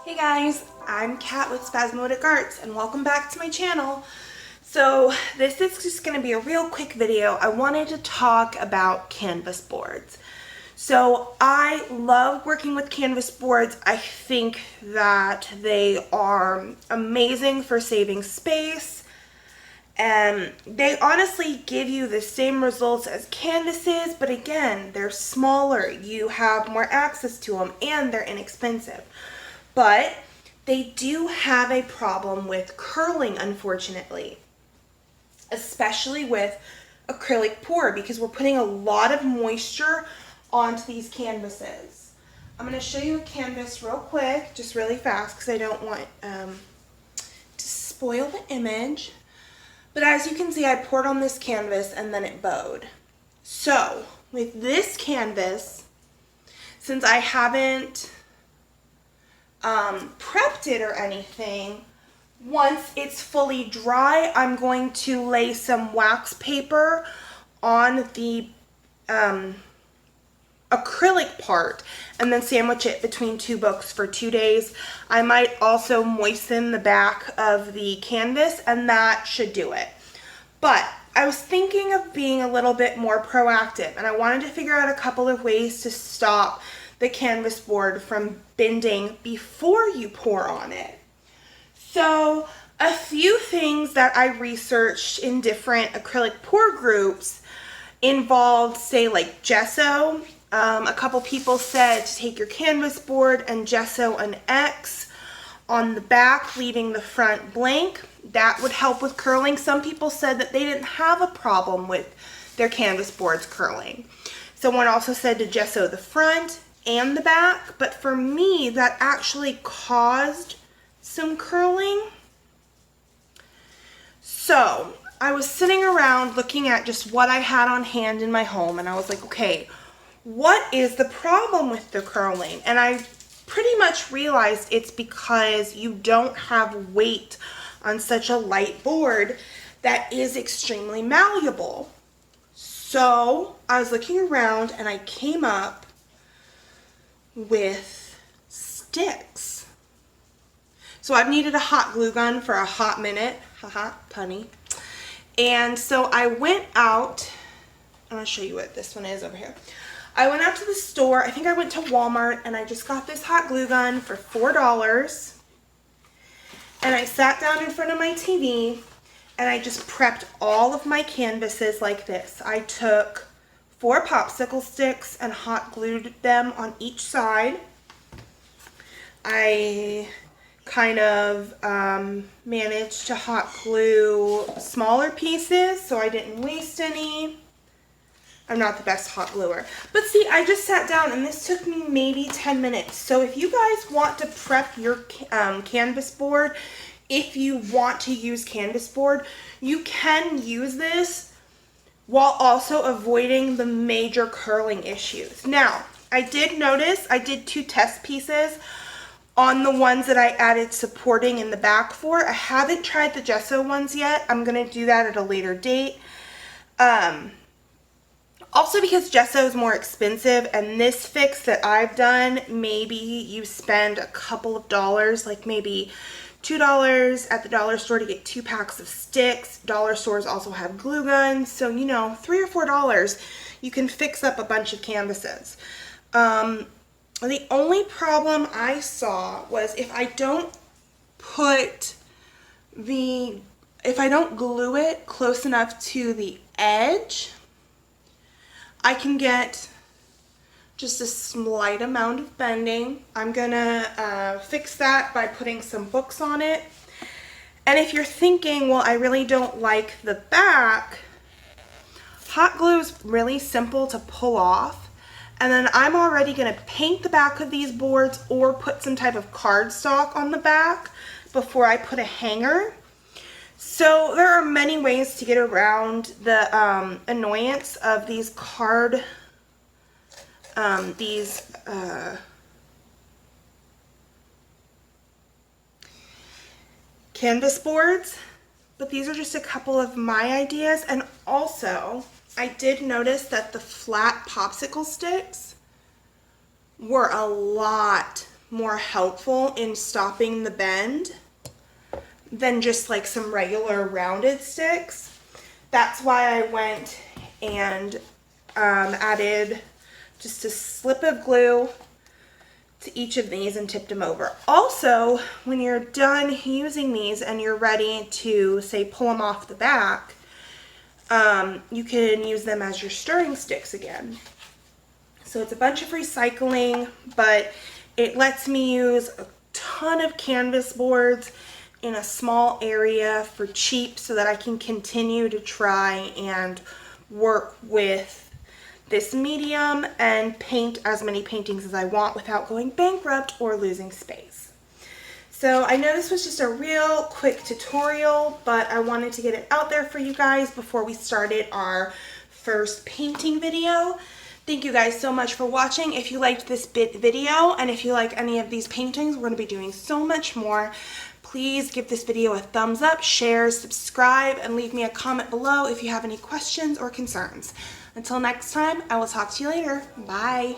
Hey guys, I'm Kat with Spasmodic Arts and welcome back to my channel. So this is just going to be a real quick video. I wanted to talk about canvas boards. So I love working with canvas boards. I think that they are amazing for saving space. And they honestly give you the same results as canvases, but again, they're smaller. You have more access to them and they're inexpensive. But they do have a problem with curling, unfortunately, especially with acrylic pour because we're putting a lot of moisture onto these canvases. I'm going to show you a canvas real quick, just really fast because I don't want to spoil the image. But as you can see, I poured on this canvas and then it bowed. So with this canvas, since I haven't prepped it or anything, once it's fully dry, I'm going to lay some wax paper on the acrylic part and then sandwich it between two books for 2 days. I might also moisten the back of the canvas and that should do it. But I was thinking of being a little bit more proactive and I wanted to figure out a couple of ways to stop the canvas board from bending before you pour on it. So a few things that I researched in different acrylic pour groups involved, say, like gesso. A couple people said to take your canvas board and gesso an X on the back, leaving the front blank. That would help with curling. Some people said that they didn't have a problem with their canvas boards curling. Someone also said to gesso the front and the back, but for me that actually caused some curling. So I was sitting around looking at just what I had on hand in my home and I was like, okay, what is the problem with the curling? And I pretty much realized it's because you don't have weight on such a light board that is extremely malleable. So I was looking around and I came up with sticks. So I've needed a hot glue gun for a hot minute, haha, punny. And so I went out, I'm gonna show you what this one is over here. I went out to the store, I think I went to Walmart, and I just got this hot glue gun for $4. And I sat down in front of my TV and I just prepped all of my canvases like this. I took 4 popsicle sticks and hot glued them on each side. I kind of managed to hot glue smaller pieces so I didn't waste any. I'm not the best hot gluer. But see, I just sat down and this took me maybe 10 minutes. So if you guys want to prep your canvas board, if you want to use canvas board, you can use this while also avoiding the major curling issues. Now, I did notice I did 2 test pieces on the ones that I added supporting in the back for. I haven't tried the gesso ones yet. I'm going to do that at a later date. Also because gesso is more expensive, and this fix that I've done, maybe you spend a couple of dollars, like maybe $2 at the dollar store to get 2 packs of sticks. Dollar stores also have glue guns, so you know, $3 or $4 you can fix up a bunch of canvases. The only problem I saw was if I don't glue it close enough to the edge, I can get just a slight amount of bending. I'm gonna fix that by putting some books on it. And if you're thinking, well, I really don't like the back, hot glue is really simple to pull off. And then I'm already gonna paint the back of these boards or put some type of cardstock on the back before I put a hanger. So there are many ways to get around the annoyance of these canvas boards, but these are just a couple of my ideas. And also, I did notice that the flat popsicle sticks were a lot more helpful in stopping the bend than just like some regular rounded sticks. That's why I went and added just a slip of glue to each of these and tipped them over. Also, when you're done using these and you're ready to, say, pull them off the back, you can use them as your stirring sticks again. So it's a bunch of recycling, but it lets me use a ton of canvas boards in a small area for cheap so that I can continue to try and work with this medium and paint as many paintings as I want without going bankrupt or losing space. So I know this was just a real quick tutorial, but I wanted to get it out there for you guys before we started our first painting video. Thank you guys so much for watching. If you liked this video and if you like any of these paintings, we're going to be doing so much more. Please give this video a thumbs up, share, subscribe, and leave me a comment below if you have any questions or concerns. Until next time, I will talk to you later. Bye.